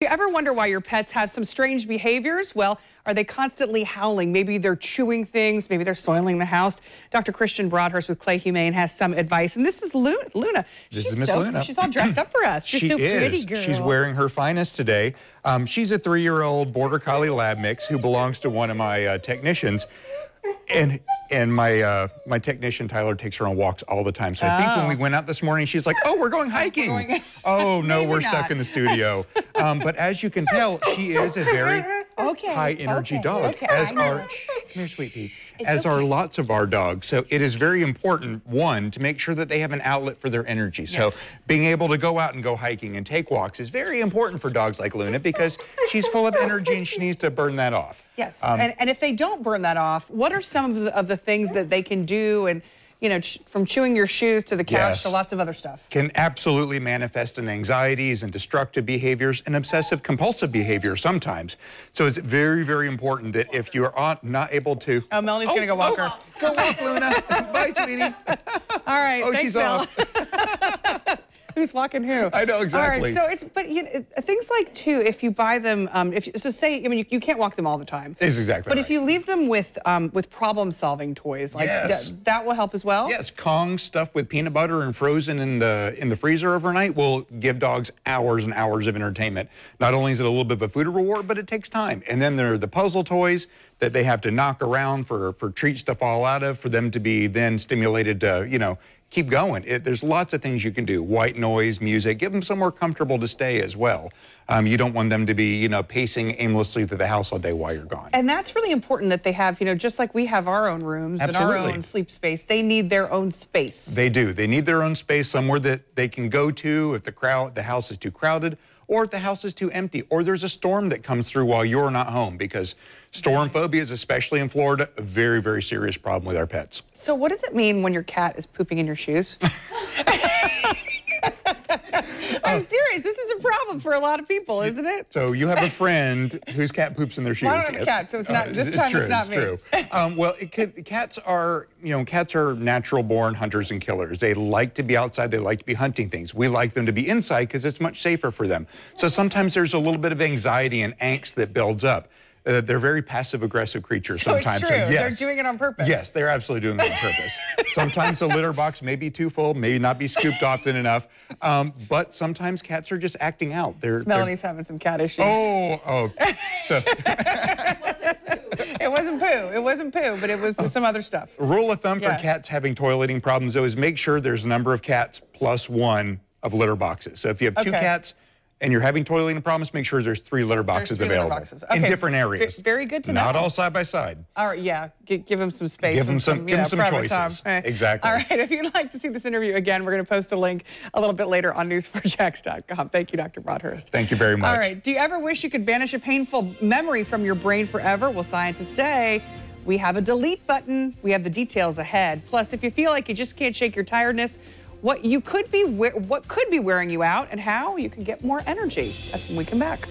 You ever wonder why your pets have some strange behaviors? Well, are they constantly howling? Maybe they're chewing things. Maybe they're soiling the house. Dr. Christian Broadhurst with Clay Humane has some advice. And this is Luna. This is Miss Luna. She's all dressed up for us. She's so pretty, girl. She's wearing her finest today. She's a 3-year-old Border Collie Lab mix who belongs to one of my technicians. And my technician, Tyler, takes her on walks all the time. So I think when we went out this morning, she's like, oh, we're going hiking. Oh, no, we're stuck in the studio. But as you can tell, she is a very high-energy dog, as are, come here, sweet pea, as are lots of our dogs. So it is very important, one, to make sure that they have an outlet for their energy. So being able to go out and go hiking and take walks is very important for dogs like Luna because she's full of energy and she needs to burn that off. Yes, and if they don't burn that off, what are some of the things that they can do? And, you know, from chewing your shoes to the couch to lots of other stuff. Can absolutely manifest in anxieties and destructive behaviors and obsessive compulsive behavior sometimes. So it's very, very important that if you're not able to... Oh, Melanie's going to go walk her. Go walk, Luna. Bye, sweetie. All right, oh, thanks, she's Mel. off. Who's walking who? I know, exactly. All right, so but you know, things like too, if you buy them, so say, I mean, you can't walk them all the time. That's exactly But right. if you leave them with problem-solving toys, like that will help as well. Yes, Kong stuffed with peanut butter and frozen in the freezer overnight will give dogs hours and hours of entertainment. Not only is it a little bit of a food reward, but it takes time. And then there are the puzzle toys that they have to knock around for treats to fall out of, for them to be then stimulated to, you know, keep going. There's lots of things you can do. White noise, music, give them somewhere comfortable to stay as well. You don't want them to be, you know, pacing aimlessly through the house all day while you're gone. And that's really important that they have, you know, just like we have our own rooms and our own sleep space, they need their own space. They do. They need their own space, somewhere that they can go to if the house is too crowded, or if the house is too empty, or there's a storm that comes through while you're not home, because storm phobias, especially in Florida, a very, very serious problem with our pets. So what does it mean when your cat is pooping in your shoes? I'm serious. This is a problem for a lot of people, isn't it? So you have a friend whose cat poops in their shoes. Well, I don't have a cat, so it's not. This time it's not me. It's true. Well, cats are, you know, cats are natural-born hunters and killers. They like to be outside. They like to be hunting things. We like them to be inside because it's much safer for them. So sometimes there's a little bit of anxiety and angst that builds up. They're very passive-aggressive creatures sometimes. So it's true. So yes, they're doing it on purpose. Yes, they're absolutely doing it on purpose. Sometimes the litter box may be too full, may not be scooped often enough, but sometimes cats are just acting out. Melanie's having some cat issues. Oh. So It wasn't poo. It wasn't poo, but it was some other stuff. Rule of thumb for cats having toileting problems, though, is make sure there's a number of cats plus one of litter boxes. So if you have 2 cats, and you're having toileting problems, make sure there's 3 litter boxes available in different areas. Very good to know. Not all side by side. All right, yeah. Give them some space. Give them some choices. Exactly. All right, if you'd like to see this interview again, we're going to post a link a little bit later on news4jax.com. Thank you, Dr. Broadhurst. Thank you very much. All right, do you ever wish you could banish a painful memory from your brain forever? Well, scientists say we have a delete button. We have the details ahead. Plus, if you feel like you just can't shake your tiredness, what could be wearing you out and how you can get more energy. That's when we come back.